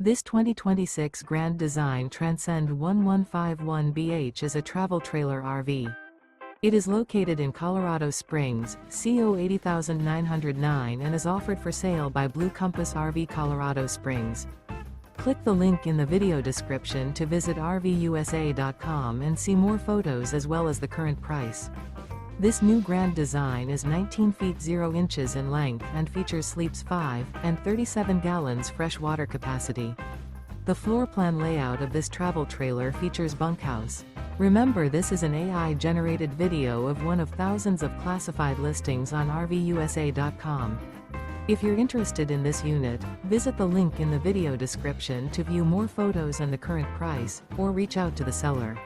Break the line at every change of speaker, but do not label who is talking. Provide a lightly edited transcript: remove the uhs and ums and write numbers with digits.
This 2026 Grand Design Transcend 1151BH is a travel trailer RV. It is located in Colorado Springs, CO 80909 and is offered for sale by Blue Compass RV Colorado Springs. Click the link in the video description to visit RVUSA.com and see more photos as well as the current price. This new Grand Design is 19 feet 0 inches in length and features sleeps 5 and 37 gallons fresh water capacity. The floor plan layout of this travel trailer features bunkhouse. Remember, this is an AI-generated video of one of thousands of classified listings on RVUSA.com. If you're interested in this unit, visit the link in the video description to view more photos and the current price, or reach out to the seller.